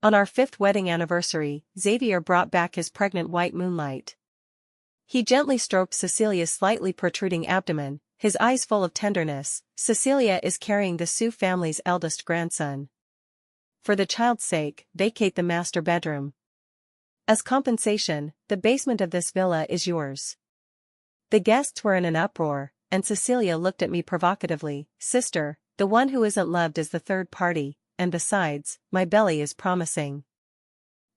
On our 5th wedding anniversary, Xavier brought back his pregnant white moonlight. He gently stroked Cecilia's slightly protruding abdomen, his eyes full of tenderness. Cecilia is carrying the Sioux family's eldest grandson. For the child's sake, vacate the master bedroom. As compensation, the basement of this villa is yours. The guests were in an uproar, and Cecilia looked at me provocatively. Sister, the one who isn't loved is the third party, and besides, my belly is promising.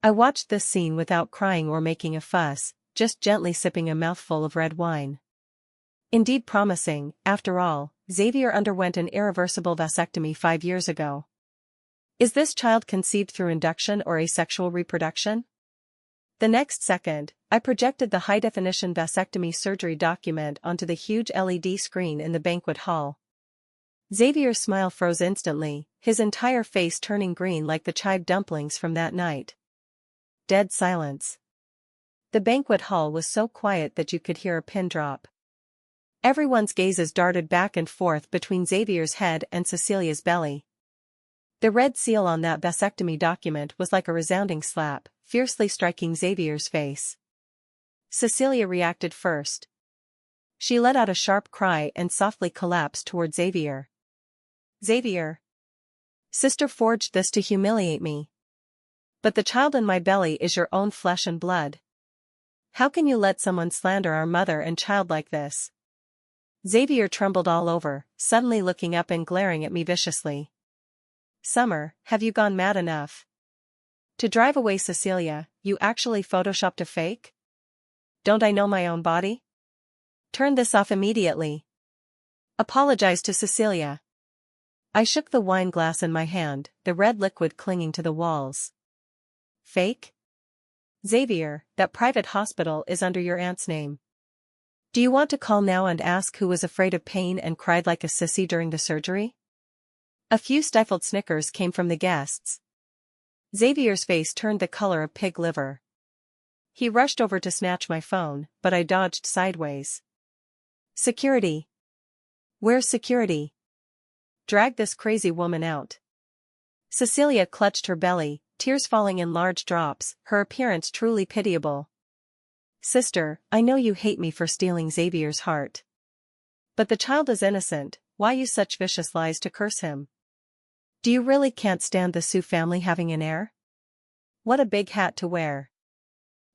I watched this scene without crying or making a fuss, just gently sipping a mouthful of red wine. Indeed promising, after all, Xavier underwent an irreversible vasectomy 5 years ago. Is this child conceived through induction or asexual reproduction? The next second, I projected the high-definition vasectomy surgery document onto the huge LED screen in the banquet hall. Xavier's smile froze instantly, his entire face turning green like the chive dumplings from that night. Dead silence. The banquet hall was so quiet that you could hear a pin drop. Everyone's gazes darted back and forth between Xavier's head and Cecilia's belly. The red seal on that vasectomy document was like a resounding slap, fiercely striking Xavier's face. Cecilia reacted first. She let out a sharp cry and softly collapsed toward Xavier. Xavier. Sister forged this to humiliate me. But the child in my belly is your own flesh and blood. How can you let someone slander our mother and child like this? Xavier trembled all over, suddenly looking up and glaring at me viciously. Summer, have you gone mad enough? To drive away Cecilia, you actually photoshopped a fake? Don't I know my own body? Turn this off immediately. Apologize to Cecilia. I shook the wine glass in my hand, the red liquid clinging to the walls. Fake? Xavier, that private hospital is under your aunt's name. Do you want to call now and ask who was afraid of pain and cried like a sissy during the surgery? A few stifled snickers came from the guests. Xavier's face turned the color of pig liver. He rushed over to snatch my phone, but I dodged sideways. Security. Where's security? Drag this crazy woman out. Cecilia clutched her belly, tears falling in large drops, her appearance truly pitiable. Sister, I know you hate me for stealing Xavier's heart. But the child is innocent, why use such vicious lies to curse him? Do you really can't stand the Sioux family having an heir? What a big hat to wear.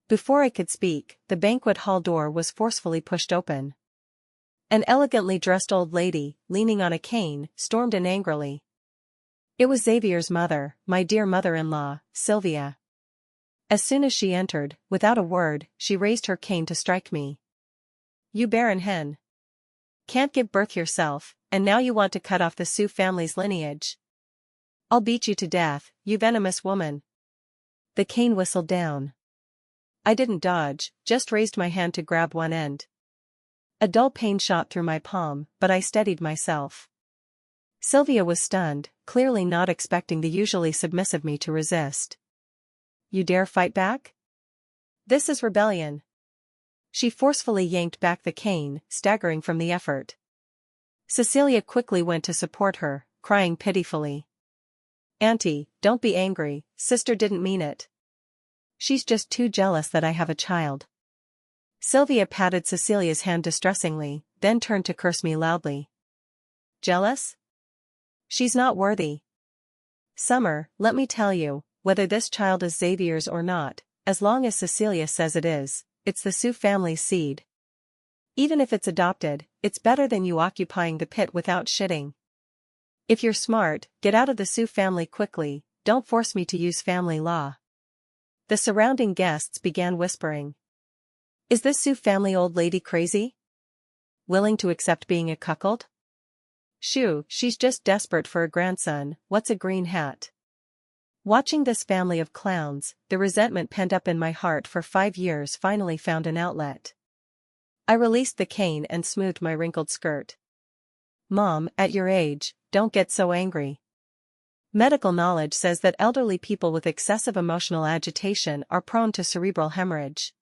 Before I could speak, the banquet hall door was forcefully pushed open. An elegantly dressed old lady, leaning on a cane, stormed in angrily. It was Xavier's mother, my dear mother-in-law, Sylvia. As soon as she entered, without a word, she raised her cane to strike me. You barren hen. Can't give birth yourself, and now you want to cut off the Sioux family's lineage. I'll beat you to death, you venomous woman. The cane whistled down. I didn't dodge, just raised my hand to grab one end. A dull pain shot through my palm, but I steadied myself. Sylvia was stunned, clearly not expecting the usually submissive me to resist. You dare fight back? This is rebellion. She forcefully yanked back the cane, staggering from the effort. Cecilia quickly went to support her, crying pitifully. Auntie, don't be angry, sister didn't mean it. She's just too jealous that I have a child. Sylvia patted Cecilia's hand distressingly, then turned to curse me loudly. Jealous? She's not worthy. Summer, let me tell you, whether this child is Xavier's or not, as long as Cecilia says it is, it's the Sioux family's seed. Even if it's adopted, it's better than you occupying the pit without shitting. If you're smart, get out of the Sioux family quickly, don't force me to use family law. The surrounding guests began whispering. Is this Sioux family old lady crazy? Willing to accept being a cuckold? Shoo, she's just desperate for a grandson, what's a green hat? Watching this family of clowns, the resentment pent up in my heart for 5 years finally found an outlet. I released the cane and smoothed my wrinkled skirt. Mom, at your age, don't get so angry. Medical knowledge says that elderly people with excessive emotional agitation are prone to cerebral hemorrhage.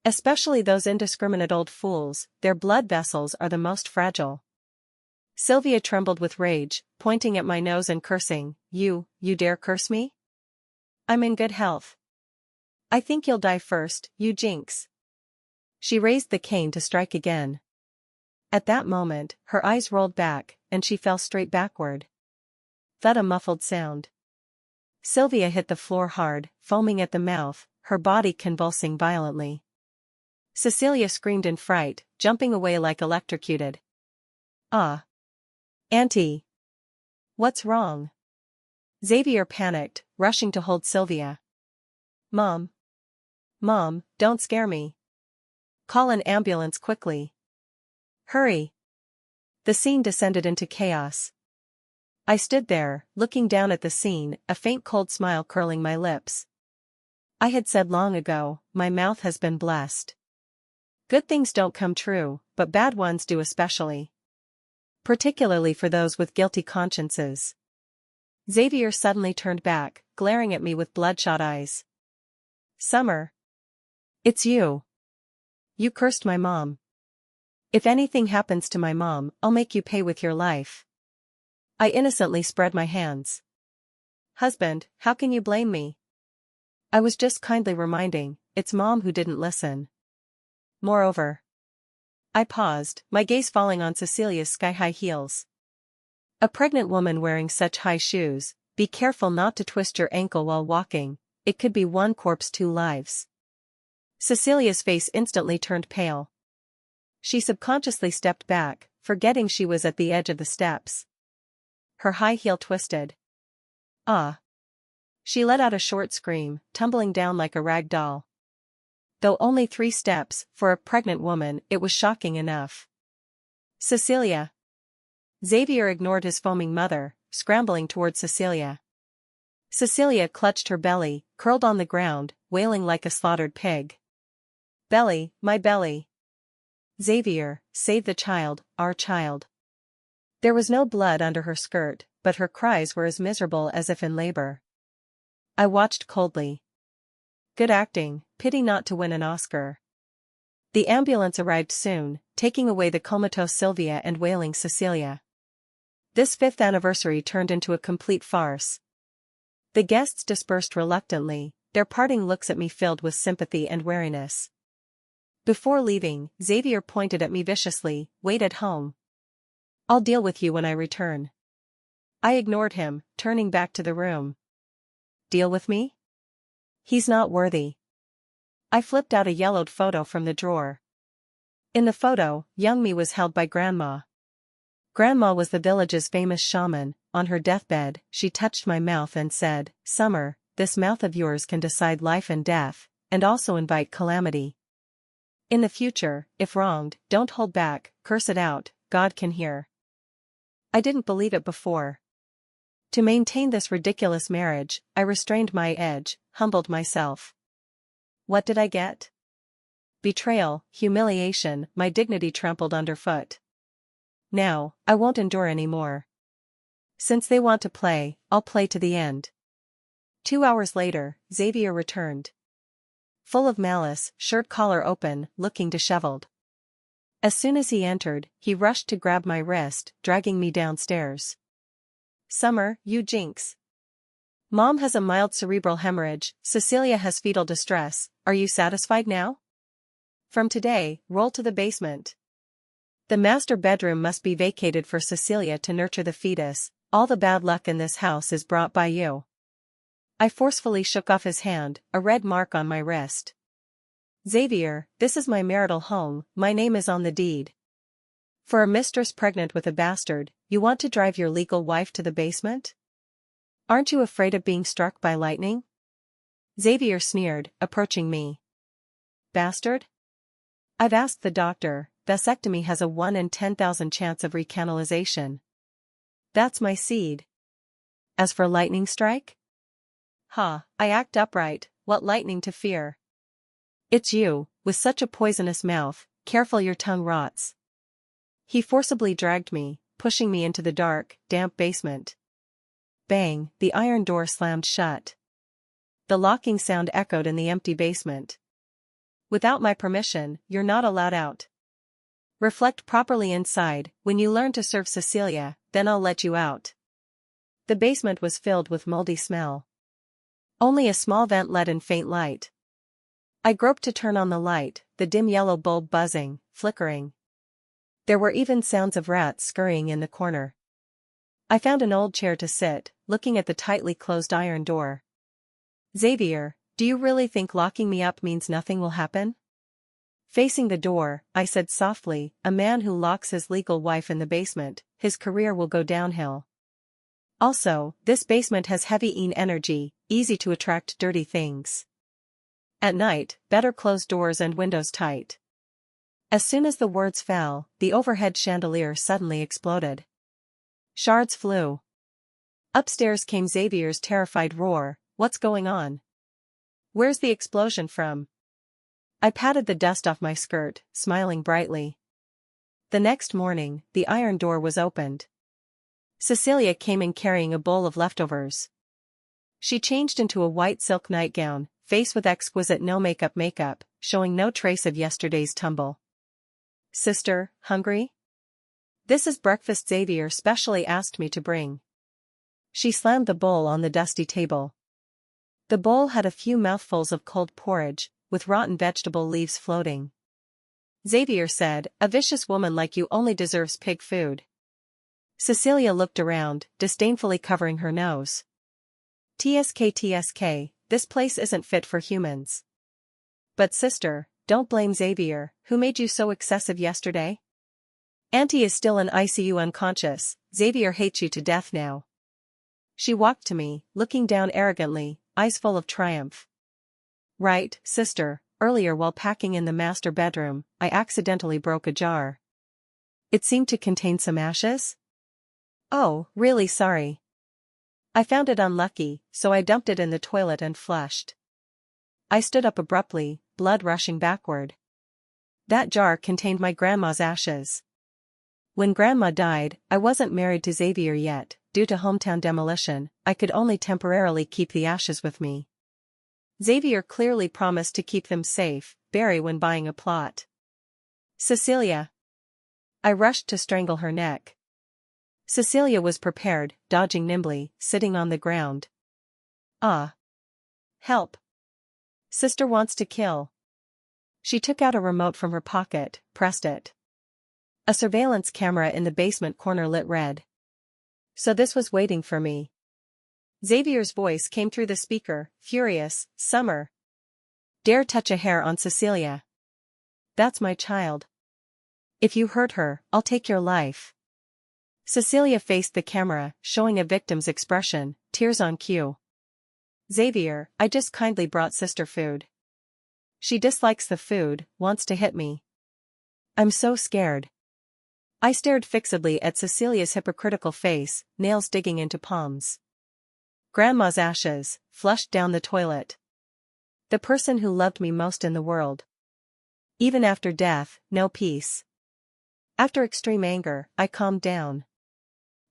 Especially those indiscriminate old fools, their blood vessels are the most fragile. Sylvia trembled with rage, pointing at my nose and cursing, You dare curse me? I'm in good health. I think you'll die first, you jinx. She raised the cane to strike again. At that moment, her eyes rolled back, and she fell straight backward. Thud, a muffled sound. Sylvia hit the floor hard, foaming at the mouth, her body convulsing violently. Cecilia screamed in fright, jumping away like electrocuted. Ah! Auntie! What's wrong? Xavier panicked, rushing to hold Sylvia. Mom! Mom, don't scare me. Call an ambulance quickly. Hurry! The scene descended into chaos. I stood there, looking down at the scene, a faint cold smile curling my lips. I had said long ago, my mouth has been blessed. Good things don't come true, but bad ones do, especially. Particularly for those with guilty consciences. Xavier suddenly turned back, glaring at me with bloodshot eyes. Summer. It's you. You cursed my mom. If anything happens to my mom, I'll make you pay with your life. I innocently spread my hands. Husband, how can you blame me? I was just kindly reminding, it's Mom who didn't listen. Moreover. I paused, my gaze falling on Cecilia's sky-high heels. A pregnant woman wearing such high shoes, be careful not to twist your ankle while walking, it could be one corpse, two lives. Cecilia's face instantly turned pale. She subconsciously stepped back, forgetting she was at the edge of the steps. Her high heel twisted. Ah! She let out a short scream, tumbling down like a rag doll. Though only 3 steps, for a pregnant woman, it was shocking enough. Cecilia! Xavier ignored his foaming mother, scrambling toward Cecilia. Cecilia clutched her belly, curled on the ground, wailing like a slaughtered pig. Belly, my belly! Xavier, save the child, our child. There was no blood under her skirt, but her cries were as miserable as if in labor. I watched coldly. Good acting, pity not to win an Oscar. The ambulance arrived soon, taking away the comatose Sylvia and wailing Cecilia. This 5th anniversary turned into a complete farce. The guests dispersed reluctantly, their parting looks at me filled with sympathy and wariness. Before leaving, Xavier pointed at me viciously, "Wait at home. I'll deal with you when I return." I ignored him, turning back to the room. Deal with me? He's not worthy. I flipped out a yellowed photo from the drawer. In the photo, young me was held by Grandma. Grandma was the village's famous shaman. On her deathbed, she touched my mouth and said, "Summer, this mouth of yours can decide life and death, and also invite calamity. In the future, if wronged, don't hold back, curse it out, God can hear." I didn't believe it before. To maintain this ridiculous marriage, I restrained my edge, humbled myself. What did I get? Betrayal, humiliation, my dignity trampled underfoot. Now, I won't endure any more. Since they want to play, I'll play to the end. 2 hours later, Xavier returned. Full of malice, shirt collar open, looking disheveled. As soon as he entered, he rushed to grab my wrist, dragging me downstairs. "Summer, you jinx. Mom has a mild cerebral hemorrhage, Cecilia has fetal distress, are you satisfied now? From today, roll to the basement. The master bedroom must be vacated for Cecilia to nurture the fetus, all the bad luck in this house is brought by you." I forcefully shook off his hand, a red mark on my wrist. "Xavier, this is my marital home, my name is on the deed. For a mistress pregnant with a bastard, you want to drive your legal wife to the basement? Aren't you afraid of being struck by lightning?" Xavier sneered, approaching me. "Bastard? I've asked the doctor, vasectomy has a 1 in 10,000 chance of recanalization. That's my seed. As for lightning strike? Ha, I act upright, what lightning to fear? It's you, with such a poisonous mouth, careful your tongue rots." He forcibly dragged me, pushing me into the dark, damp basement. Bang, the iron door slammed shut. The locking sound echoed in the empty basement. "Without my permission, you're not allowed out. Reflect properly inside, when you learn to serve Cecilia, then I'll let you out." The basement was filled with moldy smell. Only a small vent let in faint light. I groped to turn on the light, the dim yellow bulb buzzing, flickering. There were even sounds of rats scurrying in the corner. I found an old chair to sit, looking at the tightly closed iron door. Xavier, do you really think locking me up means nothing will happen? Facing the door, I said softly, a man who locks his legal wife in the basement, his career will go downhill. Also, this basement has heavy energy, easy to attract dirty things. At night, better close doors and windows tight. As soon as the words fell, the overhead chandelier suddenly exploded. Shards flew. Upstairs came Xavier's terrified roar, "What's going on? Where's the explosion from?" I patted the dust off my skirt, smiling brightly. The next morning, the iron door was opened. Cecilia came in carrying a bowl of leftovers. She changed into a white silk nightgown, face with exquisite no makeup, showing no trace of yesterday's tumble. "Sister, hungry? This is breakfast Xavier specially asked me to bring." She slammed the bowl on the dusty table. The bowl had a few mouthfuls of cold porridge, with rotten vegetable leaves floating. Xavier said, "A vicious woman like you only deserves pig food." Cecilia looked around, disdainfully covering her nose. TSK, this place isn't fit for humans." "But sister, don't blame Xavier, who made you so excessive yesterday? Auntie is still in ICU unconscious, Xavier hates you to death now." She walked to me, looking down arrogantly, eyes full of triumph. "Right, sister, earlier while packing in the master bedroom, I accidentally broke a jar. It seemed to contain some ashes? Oh, really sorry. I found it unlucky, so I dumped it in the toilet and flushed." I stood up abruptly, blood rushing backward. That jar contained my grandma's ashes. When Grandma died, I wasn't married to Xavier yet. Due to hometown demolition, I could only temporarily keep the ashes with me. Xavier clearly promised to keep them safe, bury when buying a plot. "Cecilia." I rushed to strangle her neck. Cecilia was prepared, dodging nimbly, sitting on the ground. "Ah. Help. Sister wants to kill." She took out a remote from her pocket, pressed it. A surveillance camera in the basement corner lit red. So this was waiting for me. Xavier's voice came through the speaker, furious, "Summer. Dare touch a hair on Cecilia. That's my child. If you hurt her, I'll take your life." Cecilia faced the camera, showing a victim's expression, tears on cue. "Xavier, I just kindly brought sister food. She dislikes the food, wants to hit me. I'm so scared." I stared fixedly at Cecilia's hypocritical face, nails digging into palms. Grandma's ashes, flushed down the toilet. The person who loved me most in the world. Even after death, no peace. After extreme anger, I calmed down.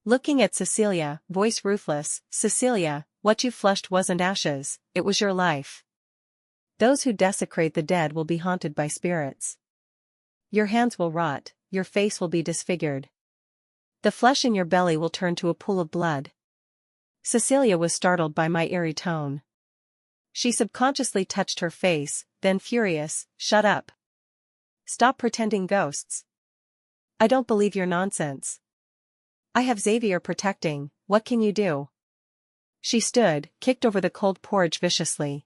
Looking at Cecilia, voice ruthless, "Cecilia, what you flushed wasn't ashes, it was your life. Those who desecrate the dead will be haunted by spirits. Your hands will rot, your face will be disfigured. The flesh in your belly will turn to a pool of blood." Cecilia was startled by my eerie tone. She subconsciously touched her face, then furious, "Shut up. Stop pretending ghosts. I don't believe your nonsense. I have Xavier protecting, what can you do?" She stood, kicked over the cold porridge viciously.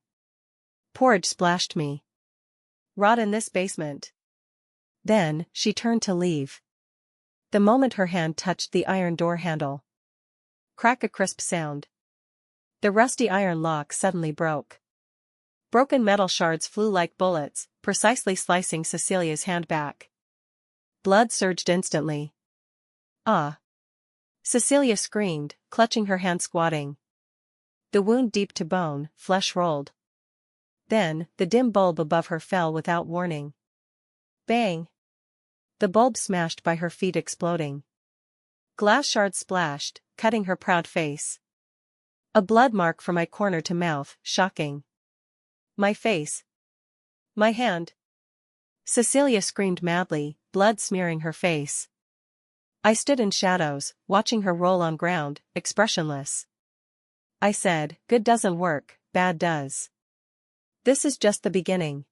Porridge splashed me. "Rot in this basement." Then, she turned to leave. The moment her hand touched the iron door handle. Crack, a crisp sound. The rusty iron lock suddenly broke. Broken metal shards flew like bullets, precisely slicing Cecilia's hand back. Blood surged instantly. "Ah!" Cecilia screamed, clutching her hand, squatting. The wound deep to bone, flesh rolled. Then, the dim bulb above her fell without warning. Bang! The bulb smashed by her feet, exploding. Glass shards splashed, cutting her proud face. A blood mark from my corner to mouth, shocking. My face. My hand. Cecilia screamed madly, blood smearing her face. I stood in shadows, watching her roll on ground, expressionless. I said, "Good doesn't work, bad does. This is just the beginning.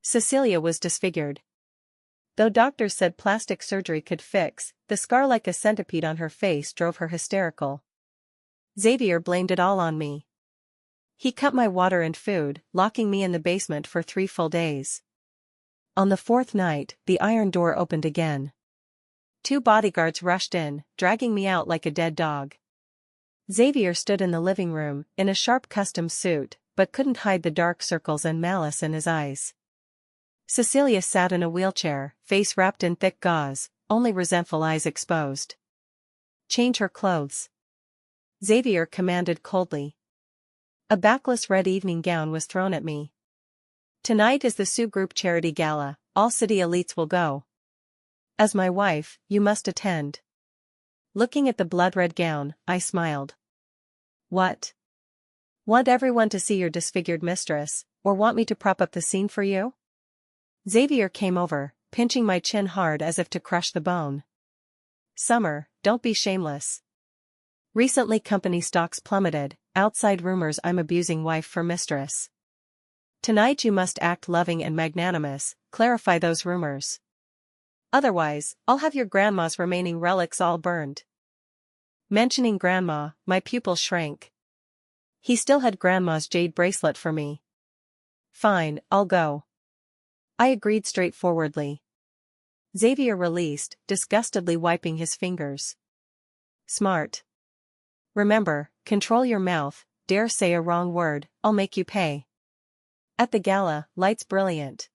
Cecilia was disfigured. Though doctors said plastic surgery could fix, the scar like a centipede on her face drove her hysterical. Xavier blamed it all on me. He cut my water and food, locking me in the basement for 3 full days. On the 4th night, the iron door opened again. 2 bodyguards rushed in, dragging me out like a dead dog. Xavier stood in the living room, in a sharp custom suit, but couldn't hide the dark circles and malice in his eyes. Cecilia sat in a wheelchair, face wrapped in thick gauze, only resentful eyes exposed. Change her clothes. Xavier commanded coldly. A backless red evening gown was thrown at me. Tonight is the Sioux Group Charity Gala, all city elites will go. As my wife, you must attend. Looking at the blood-red gown, I smiled. What? Want everyone to see your disfigured mistress, or want me to prop up the scene for you? Xavier came over, pinching my chin hard as if to crush the bone. Summer, don't be shameless. Recently company stocks plummeted, outside rumors I'm abusing wife for mistress. Tonight you must act loving and magnanimous, clarify those rumors. Otherwise, I'll have your grandma's remaining relics all burned. Mentioning grandma, my pupil shrank. He still had grandma's jade bracelet for me. Fine, I'll go. I agreed straightforwardly. Xavier released, disgustedly wiping his fingers. Smart. Remember, control your mouth, dare say a wrong word, I'll make you pay. At the gala, lights brilliant.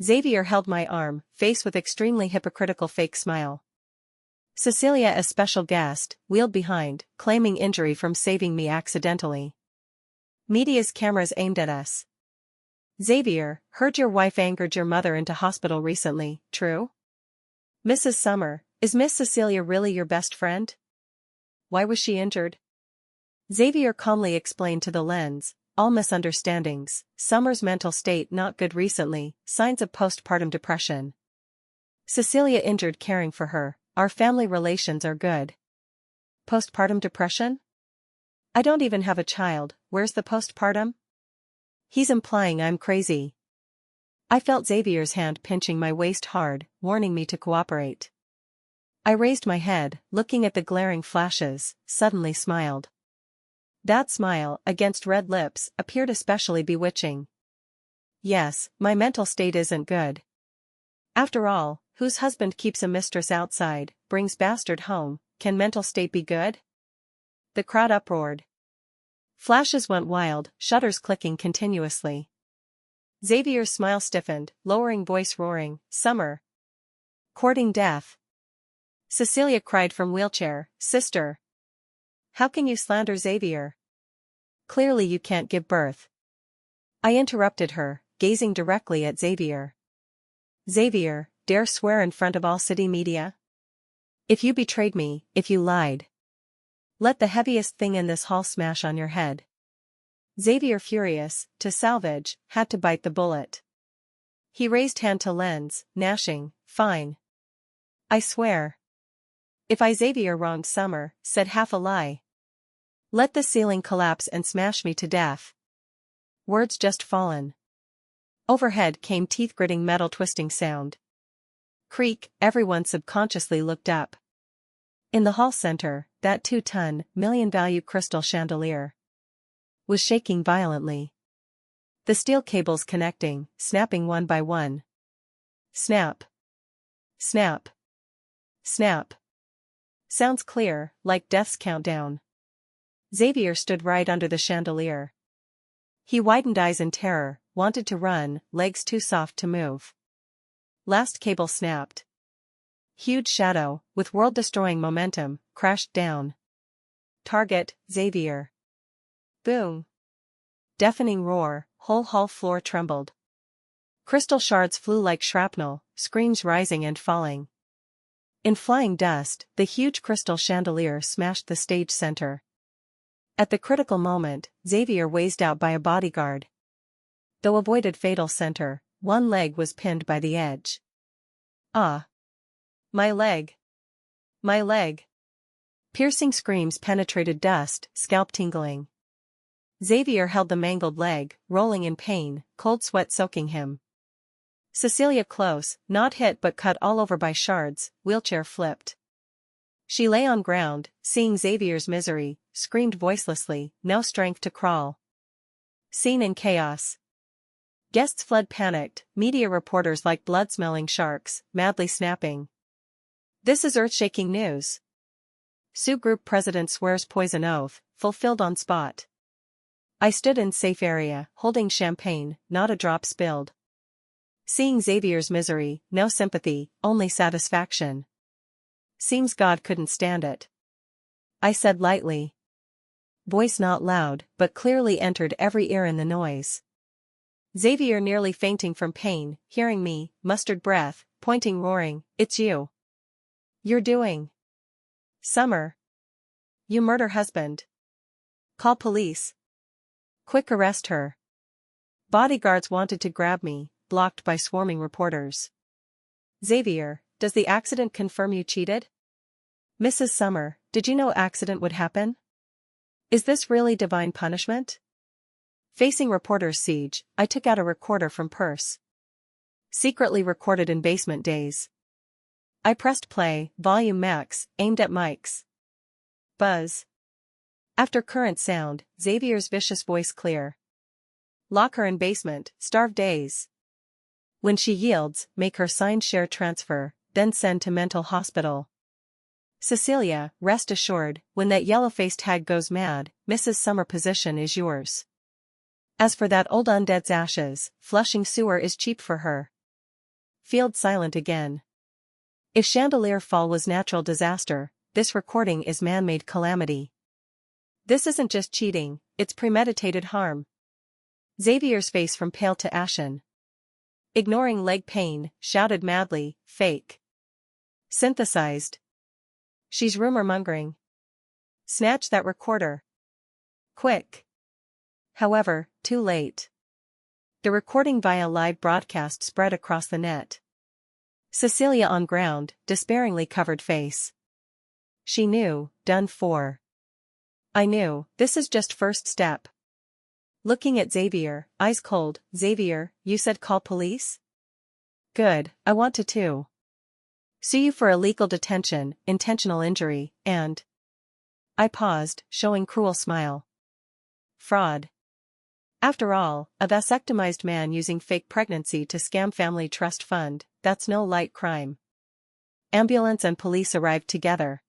Xavier held my arm, face with extremely hypocritical fake smile. Cecilia, a special guest, wheeled behind, claiming injury from saving me accidentally. Media's cameras aimed at us. Xavier, heard your wife angered your mother into hospital recently, true? Mrs. Summer, is Miss Cecilia really your best friend? Why was she injured? Xavier calmly explained to the lens, all misunderstandings, Summer's mental state not good recently, signs of postpartum depression. Cecilia injured caring for her, our family relations are good. Postpartum depression? I don't even have a child, where's the postpartum? He's implying I'm crazy. I felt Xavier's hand pinching my waist hard, warning me to cooperate. I raised my head, looking at the glaring flashes, suddenly smiled. That smile, against red lips, appeared especially bewitching. Yes, my mental state isn't good. After all, whose husband keeps a mistress outside, brings bastard home, can mental state be good? The crowd uproared. Flashes went wild, shutters clicking continuously. Xavier's smile stiffened, lowering voice roaring, Summer. Courting death. Cecilia cried from wheelchair, Sister. How can you slander Xavier? Clearly you can't give birth. I interrupted her, gazing directly at Xavier. Xavier, dare swear in front of all city media? If you betrayed me, if you lied. Let the heaviest thing in this hall smash on your head. Xavier, furious, to salvage, had to bite the bullet. He raised hand to lens, gnashing, Fine. I swear. If I Xavier wronged Summer, said half a lie. Let the ceiling collapse and smash me to death. Words just fallen. Overhead came teeth-gritting metal twisting sound. Creak, everyone subconsciously looked up. In the hall center, that 2-ton, million-value crystal chandelier was shaking violently. The steel cables connecting, snapping one by one. Snap. Snap. Snap. Sounds clear, like death's countdown. Xavier stood right under the chandelier. He widened eyes in terror, wanted to run, legs too soft to move. Last cable snapped. Huge shadow, with world-destroying momentum, crashed down. Target, Xavier. Boom. Deafening roar, whole hall floor trembled. Crystal shards flew like shrapnel, screams rising and falling. In flying dust, the huge crystal chandelier smashed the stage center. At the critical moment, Xavier whizzed out by a bodyguard. Though avoided fatal center, one leg was pinned by the edge. Ah! My leg! My leg! Piercing screams penetrated dust, scalp tingling. Xavier held the mangled leg, rolling in pain, cold sweat soaking him. Cecilia close, not hit but cut all over by shards, wheelchair flipped. She lay on ground, seeing Xavier's misery, screamed voicelessly, no strength to crawl. Scene in chaos. Guests fled panicked, media reporters like blood-smelling sharks, madly snapping. This is earth-shaking news. Sioux Group president swears poison oath, fulfilled on spot. I stood in safe area, holding champagne, not a drop spilled. Seeing Xavier's misery, no sympathy, only satisfaction. Seems God couldn't stand it. I said lightly. Voice not loud, but clearly entered every ear in the noise. Xavier nearly fainting from pain, hearing me, mustered breath, pointing roaring, "It's you. You're doing. Summer. You murder husband. Call police. Quick arrest her." Bodyguards wanted to grab me, blocked by swarming reporters. Xavier, does the accident confirm you cheated? Mrs. Summer, did you know accident would happen? Is this really divine punishment? Facing reporters' siege, I took out a recorder from purse. Secretly recorded in basement days. I pressed play, volume max, aimed at mics. Buzz. After current sound, Xavier's vicious voice clear. Lock her in basement, starve days. When she yields, make her sign share transfer, then send to mental hospital. Cecilia, rest assured, when that yellow-faced hag goes mad, Mrs. Summer position is yours. As for that old undead's ashes, flushing sewer is cheap for her. Field silent again. If chandelier fall was natural disaster, this recording is man-made calamity. This isn't just cheating, it's premeditated harm. Xavier's face from pale to ashen. Ignoring leg pain, shouted madly, "Fake. Synthesized. She's rumor-mongering. Snatch that recorder. Quick." However, too late. The recording via live broadcast spread across the net. Cecilia on ground, despairingly covered face. She knew, done for. I knew, this is just first step. Looking at Xavier, eyes cold, "Xavier, you said call police? Good, I want to too. Sue you for illegal detention, intentional injury, and..." I paused, showing cruel smile. Fraud. After all, a vasectomized man using fake pregnancy to scam family trust fund, that's no light crime. Ambulance and police arrived together.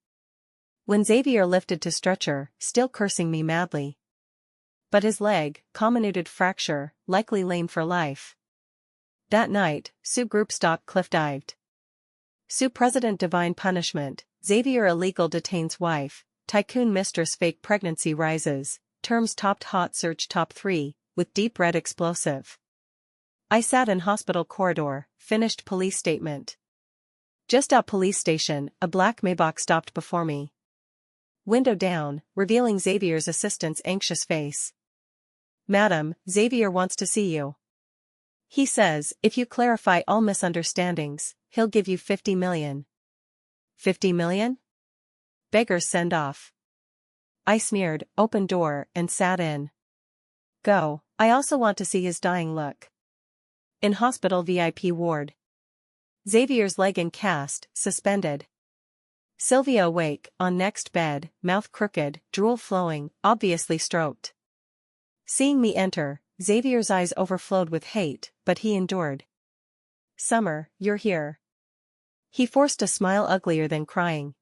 When Xavier lifted to stretcher, still cursing me madly. But his leg, comminuted fracture, likely lame for life. That night, Sioux Group stock cliff-dived. Sioux President divine punishment, Xavier illegal detains wife, tycoon mistress fake pregnancy rises, terms topped hot search top 3, with deep red explosive. I sat in hospital corridor, finished police statement. Just out police station, a black Maybach stopped before me. Window down, revealing Xavier's assistant's anxious face. "Madam, Xavier wants to see you. He says, if you clarify all misunderstandings, he'll give you 50 million. 50 million? Beggars send off." I sneered, opened door, and sat in. Go, I also want to see his dying look. In hospital VIP ward. Xavier's leg in cast, suspended. Sylvia awake, on next bed, mouth crooked, drool flowing, obviously stroked. Seeing me enter, Xavier's eyes overflowed with hate, but he endured. "Summer, you're here." He forced a smile uglier than crying.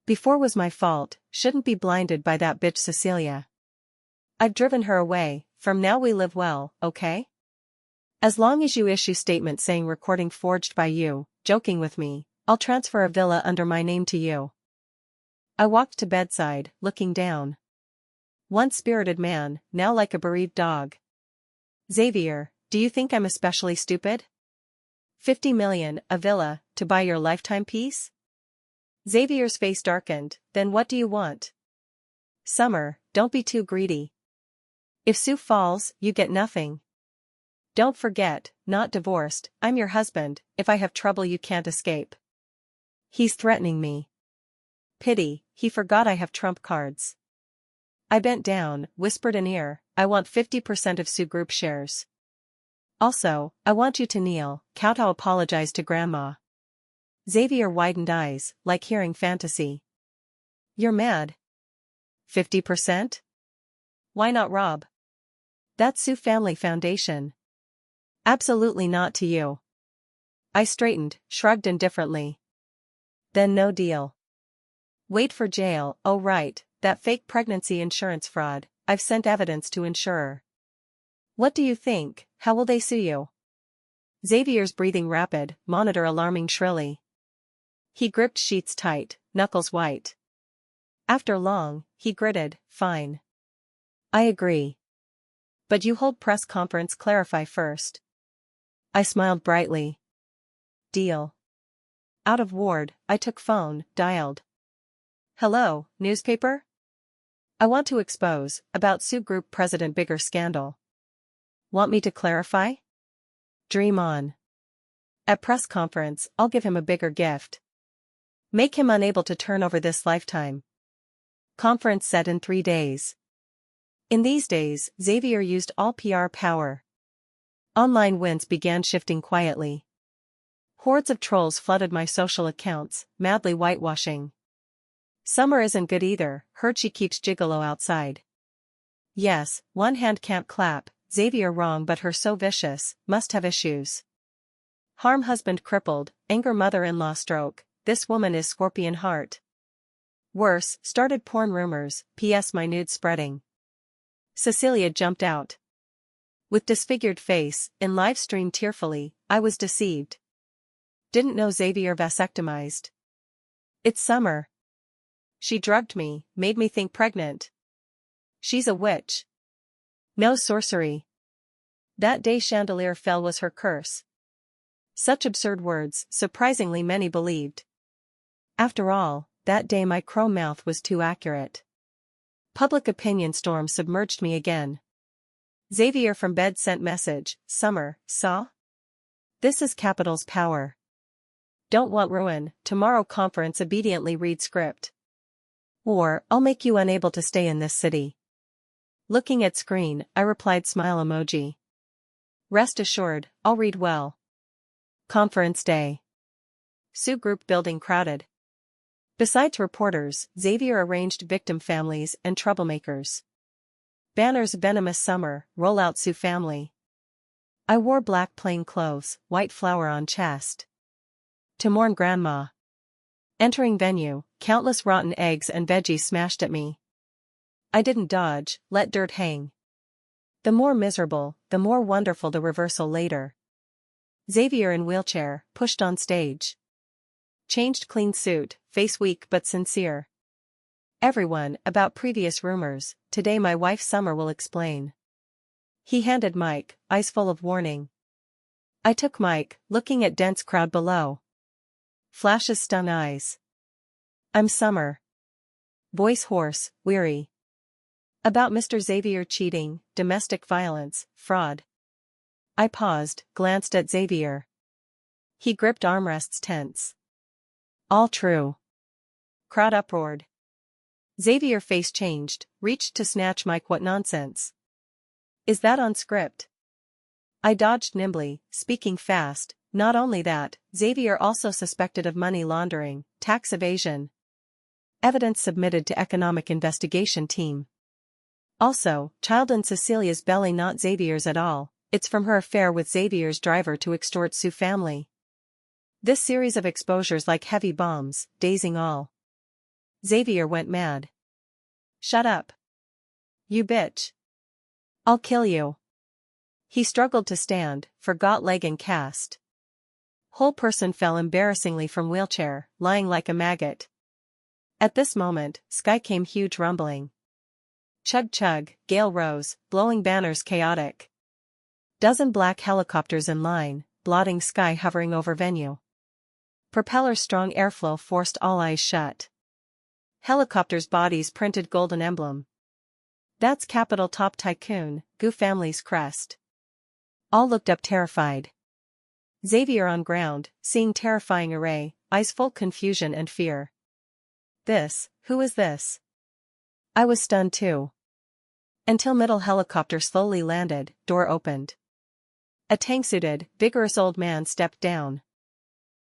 "Before was my fault, shouldn't be blinded by that bitch Cecilia. I've driven her away, from now we live well, okay? As long as you issue statement saying recording forged by you, joking with me, I'll transfer a villa under my name to you." I walked to bedside, looking down. Once spirited man, now like a bereaved dog. "Xavier, do you think I'm especially stupid? 50 million, a villa, to buy your lifetime peace?" Xavier's face darkened, "Then what do you want?" "Summer, don't be too greedy. If Sue falls, you get nothing. Don't forget, not divorced, I'm your husband, if I have trouble you can't escape." He's threatening me. Pity, he forgot I have trump cards. I bent down, whispered in ear, I want 50% of Sue Group shares. Also, I want you to kneel, kowtow, apologize to Grandma. Xavier widened eyes, like hearing fantasy. You're mad. 50%? Why not Rob? That's Sue Family Foundation. Absolutely not to you. I straightened, shrugged indifferently. Then no deal. Wait for jail. Oh right, that fake pregnancy insurance fraud. I've sent evidence to insurer. What do you think? How will they sue you? Xavier's breathing rapid, monitor alarming shrilly. He gripped sheets tight, knuckles white. After long, he gritted, fine. I agree. But you hold press conference, clarify first. I smiled brightly. Deal. Out of ward, I took phone, dialed. Hello, newspaper? I want to expose, about Sue Group President bigger scandal. Want me to clarify? Dream on. At press conference, I'll give him a bigger gift. Make him unable to turn over this lifetime. Conference set in 3 days. In these days, Xavier used all PR power. Online winds began shifting quietly. Hordes of trolls flooded my social accounts, madly whitewashing. Summer isn't good either, heard she keeps gigolo outside. Yes, one hand can't clap, Xavier wrong but her so vicious, must have issues. Harm husband crippled, anger mother-in-law stroke, this woman is scorpion heart. Worse, started porn rumors, PS my nude spreading. Cecilia jumped out. With disfigured face, in live stream tearfully, I was deceived. Didn't know Xavier vasectomized. It's summer. She drugged me, made me think pregnant. She's a witch. No sorcery. That day chandelier fell was her curse. Such absurd words, surprisingly many believed. After all, that day my crow mouth was too accurate. Public opinion storm submerged me again. Xavier from bed sent message, Summer, saw? This is capital's power. Don't want ruin, tomorrow conference obediently read script. Or, I'll make you unable to stay in this city. Looking at screen, I replied smile emoji. Rest assured, I'll read well. Conference day. Sue Group building crowded. Besides reporters, Xavier arranged victim families and troublemakers. Banners venomous summer, roll out Sue family. I wore black plain clothes, white flower on chest. To mourn Grandma. Entering venue, countless rotten eggs and veggies smashed at me. I didn't dodge, let dirt hang. The more miserable, the more wonderful the reversal later. Xavier in wheelchair, pushed on stage. Changed clean suit, face weak but sincere. Everyone, about previous rumors, today my wife Summer will explain. He handed mic, eyes full of warning. I took mic, looking at dense crowd below. Flashes stung eyes. I'm Summer. Voice hoarse, weary. About Mr. Xavier cheating, domestic violence, fraud. I paused, glanced at Xavier. He gripped armrests tense. All true. Crowd uproared. Xavier face changed, reached to snatch mic. What nonsense. Is that on script? I dodged nimbly, speaking fast. Not only that, Xavier also suspected of money laundering, tax evasion. Evidence submitted to economic investigation team. Also, child in Cecilia's belly, not Xavier's at all. It's from her affair with Xavier's driver to extort Sue family. This series of exposures like heavy bombs, dazing all. Xavier went mad. Shut up. You bitch. I'll kill you. He struggled to stand, forgot leg and cast. Whole person fell embarrassingly from wheelchair, lying like a maggot. At this moment, sky came huge rumbling. Chug chug, gale rose, blowing banners chaotic. Dozen black helicopters in line, blotting sky hovering over venue. Propeller's strong airflow forced all eyes shut. Helicopters' bodies printed golden emblem. That's Capital Top Tycoon, Gu family's crest. All looked up terrified. Xavier on ground, seeing terrifying array, eyes full confusion and fear. Who is this? I was stunned too. Until middle helicopter slowly landed, door opened. A tank-suited, vigorous old man stepped down.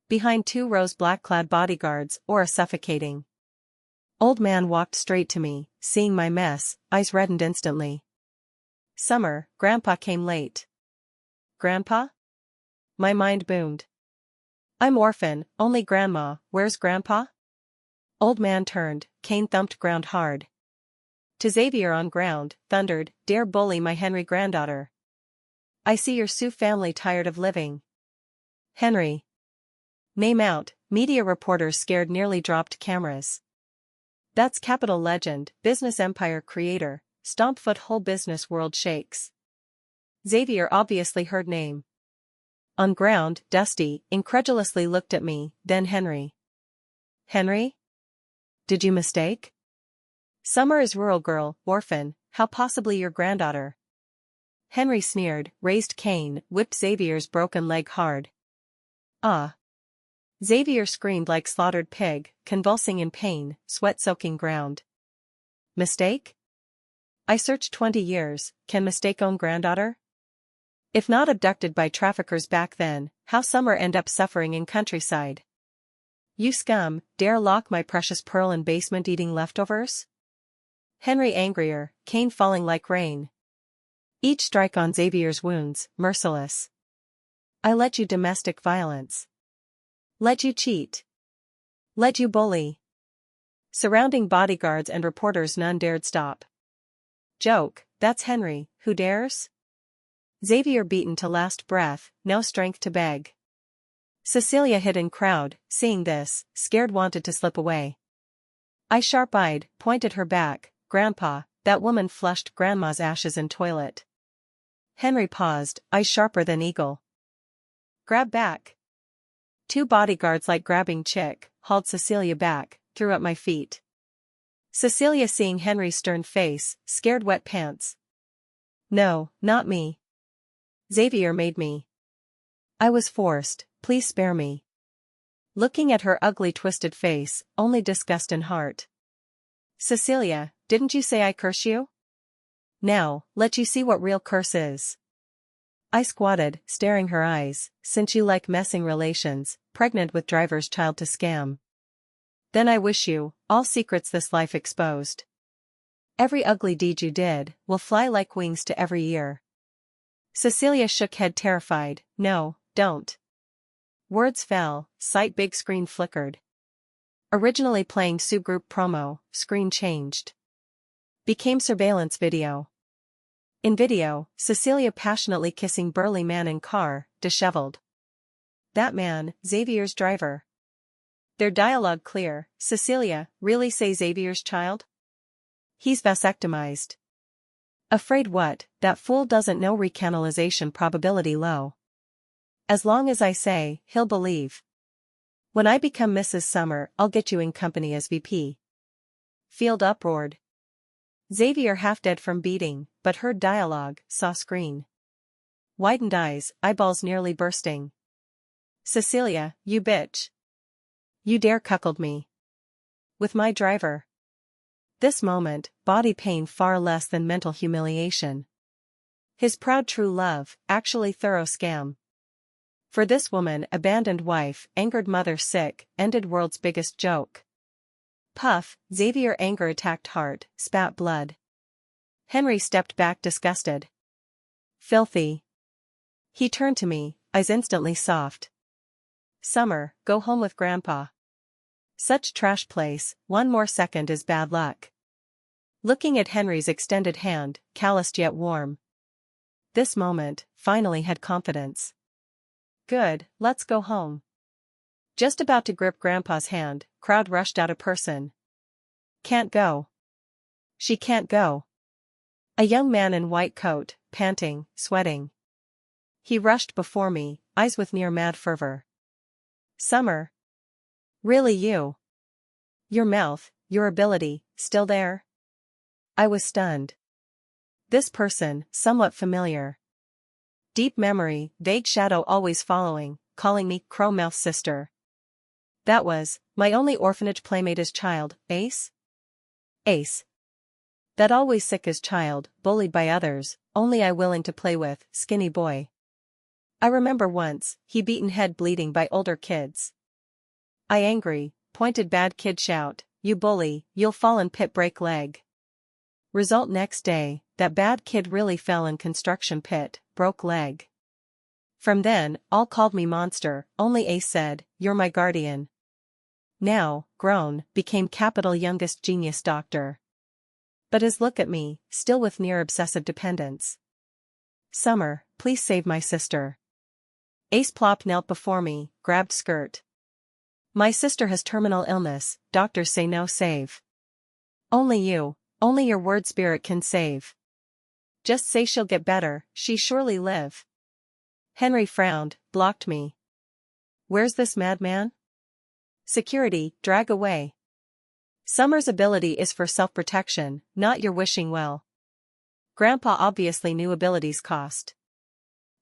Behind 2 rows black-clad bodyguards, aura suffocating. Old man walked straight to me, seeing my mess, eyes reddened instantly. Summer, Grandpa came late. Grandpa? My mind boomed. I'm orphan, only Grandma, where's Grandpa? Old man turned, cane thumped ground hard. To Xavier on ground, thundered, dare bully my Henry granddaughter. I see your Sioux family tired of living. Henry. Name out, media reporters scared nearly dropped cameras. That's capital legend, business empire creator, stompfoot whole business world shakes. Xavier obviously heard name. On ground, Dusty, incredulously looked at me, then Henry. Henry? Did you mistake? Summer is rural girl, orphan, how possibly your granddaughter? Henry sneered, raised cane, whipped Xavier's broken leg hard. Ah! Xavier screamed like slaughtered pig, convulsing in pain, sweat-soaking ground. Mistake? I searched 20 years, can mistake own granddaughter? If not abducted by traffickers back then, how Summer end up suffering in countryside? You scum, dare lock my precious pearl in basement eating leftovers? Henry angrier, cane falling like rain. Each strike on Xavier's wounds, merciless. I let you domestic violence. Let you cheat. Let you bully. Surrounding bodyguards and reporters, none dared stop. Joke, that's Henry, who dares? Xavier beaten to last breath, no strength to beg. Cecilia hid in crowd, seeing this, scared wanted to slip away. I sharp-eyed, pointed her back, Grandpa, that woman flushed Grandma's ashes in toilet. Henry paused, eyes sharper than eagle. Grab back. 2 bodyguards like grabbing chick, hauled Cecilia back, threw at my feet. Cecilia seeing Henry's stern face, scared wet pants. No, not me. Xavier made me. I was forced, please spare me. Looking at her ugly twisted face, only disgust in heart. Cecilia, didn't you say I curse you? Now, let you see what real curse is. I squatted, staring her eyes, since you like messing relations, pregnant with driver's child to scam. Then I wish you, all secrets this life exposed. Every ugly deed you did, will fly like wings to every ear. Cecilia shook head terrified, no, don't. Words fell, sight big screen flickered. Originally playing Sioux group promo, screen changed. Became surveillance video. In video, Cecilia passionately kissing burly man in car, disheveled. That man, Xavier's driver. Their dialogue clear, Cecilia, really say Xavier's child? He's vasectomized. Afraid what, that fool doesn't know recanalization probability low. As long as I say, he'll believe. When I become Mrs. Summer, I'll get you in company as VP. Field uproared. Xavier half dead from beating, but heard dialogue, saw screen. Widened eyes, eyeballs nearly bursting. Cecilia, you bitch. You dare cuckold me. With my driver. This moment, body pain far less than mental humiliation. His proud true love, actually thorough scam. For this woman, abandoned wife, angered mother sick, ended world's biggest joke. Puff, Xavier anger attacked heart, spat blood. Henry stepped back disgusted. Filthy. He turned to me, eyes instantly soft. Summer, go home with Grandpa. Such trash place, one more second is bad luck. Looking at Henry's extended hand, calloused yet warm. This moment, finally had confidence. Good, let's go home. Just about to grip Grandpa's hand, crowd rushed out a person. Can't go. She can't go. A young man in white coat, panting, sweating. He rushed before me, eyes with near mad fervor. Summer. Really you? Your mouth, your ability, still there? I was stunned. This person, somewhat familiar. Deep memory, vague shadow always following, calling me Crow-Mouth sister. That was, my only orphanage playmate as child, Ace? Ace. That always sick as child, bullied by others, only I willing to play with, skinny boy. I remember once, he beaten head bleeding by older kids. I angry, pointed bad kid shout, you bully, you'll fall and pit break leg. Result next day, that bad kid really fell in construction pit, broke leg. From then, all called me monster, only Ace said, you're my guardian. Now, grown, became capital youngest genius doctor. But his look at me, still with near obsessive dependence. Summer, please save my sister. Ace plop knelt before me, grabbed skirt. My sister has terminal illness, doctors say no save. Only your word spirit can save. Just say she'll get better, she surely live. Henry frowned, blocked me. Where's this madman? Security, drag away. Summer's ability is for self-protection, not your wishing well. Grandpa obviously knew abilities cost.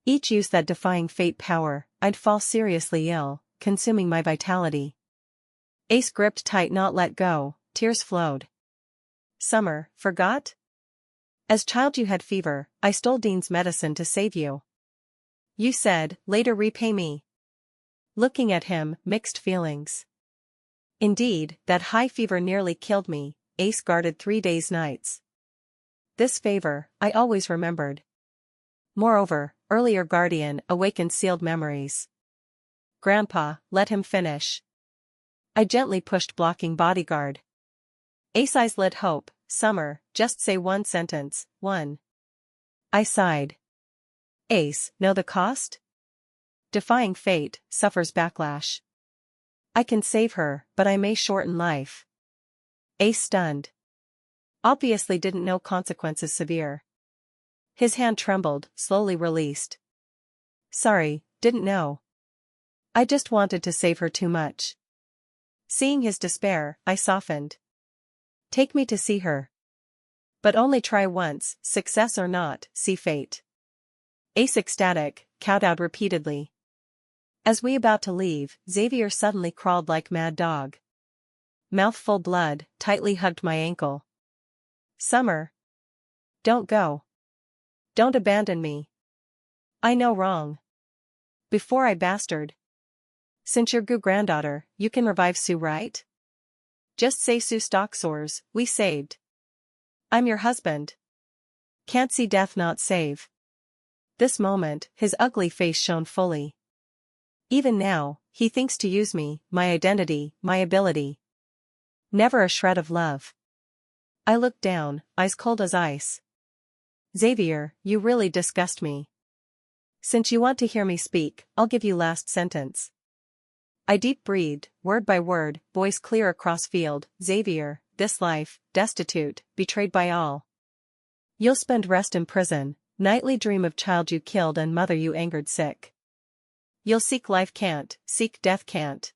Each use that defying fate power, I'd fall seriously ill, consuming my vitality. Ace gripped tight, not let go, tears flowed. Summer, forgot? As child you had fever, I stole Dean's medicine to save you. You said, later repay me. Looking at him, mixed feelings. Indeed, that high fever nearly killed me, Ace guarded 3 days nights. This favor, I always remembered. Moreover, earlier guardian awakened sealed memories. Grandpa, let him finish. I gently pushed blocking bodyguard. Ace eyes lit hope, Summer, just say one sentence, one. I sighed. Ace, know the cost? Defying fate, suffers backlash. I can save her, but I may shorten life. Ace stunned. Obviously didn't know consequences severe. His hand trembled, slowly released. Sorry, didn't know. I just wanted to save her too much. Seeing his despair, I softened. Take me to see her. But only try once, success or not, see fate. Ace ecstatic, kowtowed repeatedly. As we about to leave, Xavier suddenly crawled like mad dog. Mouthful blood, tightly hugged my ankle. Summer. Don't go. Don't abandon me. I know wrong. Before I bastard. Since you're granddaughter, you can revive Sue, right? Just say Sue stock sores, we saved. I'm your husband. Can't see death not save. This moment, his ugly face shone fully. Even now, he thinks to use me, my identity, my ability. Never a shred of love. I looked down, eyes cold as ice. Xavier, you really disgust me. Since you want to hear me speak, I'll give you last sentence. I deep breathed, word by word, voice clear across field, Xavier, this life, destitute, betrayed by all. You'll spend rest in prison, nightly dream of child you killed and mother you angered sick. You'll seek life can't, seek death can't.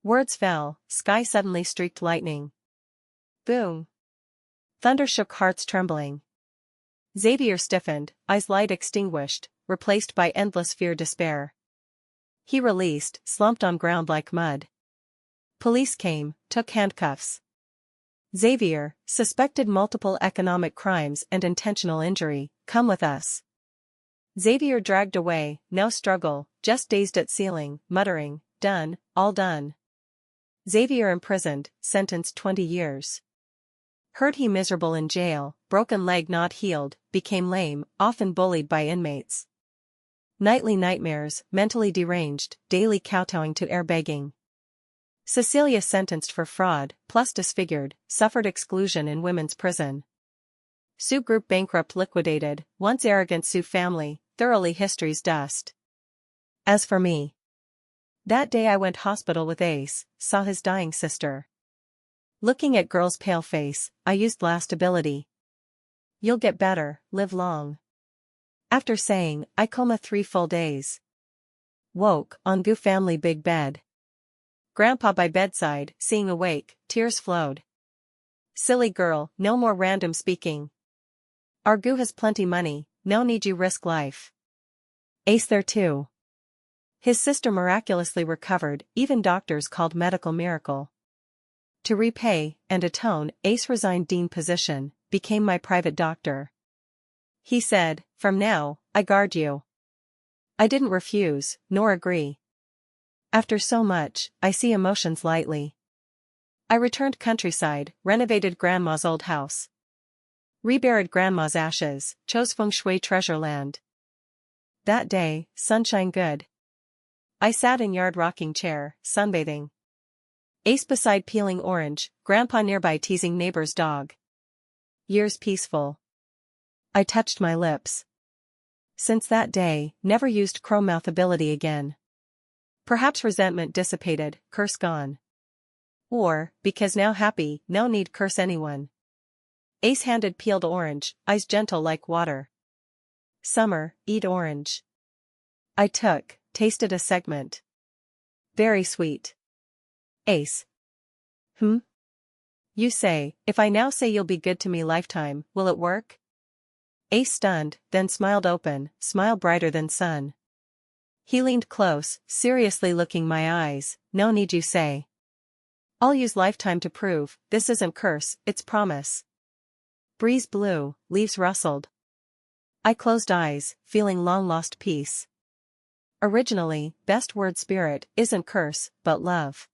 Words fell, sky suddenly streaked lightning. Boom. Thunder shook hearts trembling. Xavier stiffened, eyes light extinguished, replaced by endless fear despair. He released, slumped on ground like mud. Police came, took handcuffs. Xavier, suspected multiple economic crimes and intentional injury, come with us. Xavier dragged away, no struggle, just dazed at ceiling, muttering, done, all done. Xavier imprisoned, sentenced 20 years. Heard he miserable in jail, broken leg not healed, became lame, often bullied by inmates. Nightly nightmares, mentally deranged, daily kowtowing to air begging. Cecilia sentenced for fraud, plus disfigured, suffered exclusion in women's prison. Sioux group bankrupt liquidated, once arrogant Sioux family, thoroughly history's dust. As for me. That day I went hospital with Ace, saw his dying sister. Looking at girl's pale face, I used last ability. You'll get better, live long. After saying, I coma 3 full days. Woke, on Goo family big bed. Grandpa by bedside, seeing awake, tears flowed. Silly girl, no more random speaking. Our Goo has plenty money, no need you risk life. Ace there too. His sister miraculously recovered, even doctors called medical miracle. To repay, and atone, Ace resigned dean position, became my private doctor. He said, "From now, I guard you." I didn't refuse, nor agree. After so much, I see emotions lightly. I returned countryside, renovated grandma's old house. Reburied grandma's ashes, chose feng shui treasure land. That day, sunshine good. I sat in yard rocking chair, sunbathing. Ace beside peeling orange, grandpa nearby teasing neighbor's dog. Years peaceful. I touched my lips. Since that day, never used crow mouth ability again. Perhaps resentment dissipated, curse gone. Or, because now happy, no need curse anyone. Ace handed peeled orange, eyes gentle like water. Summer, eat orange. I took, tasted a segment. Very sweet. Ace. You say, if I now say you'll be good to me lifetime, will it work? Ace stunned, then smiled open, smile brighter than sun. He leaned close, seriously looking my eyes, no need you say. I'll use lifetime to prove, this isn't curse, it's promise. Breeze blew, leaves rustled. I closed eyes, feeling long-lost peace. Originally, best word spirit isn't curse, but love.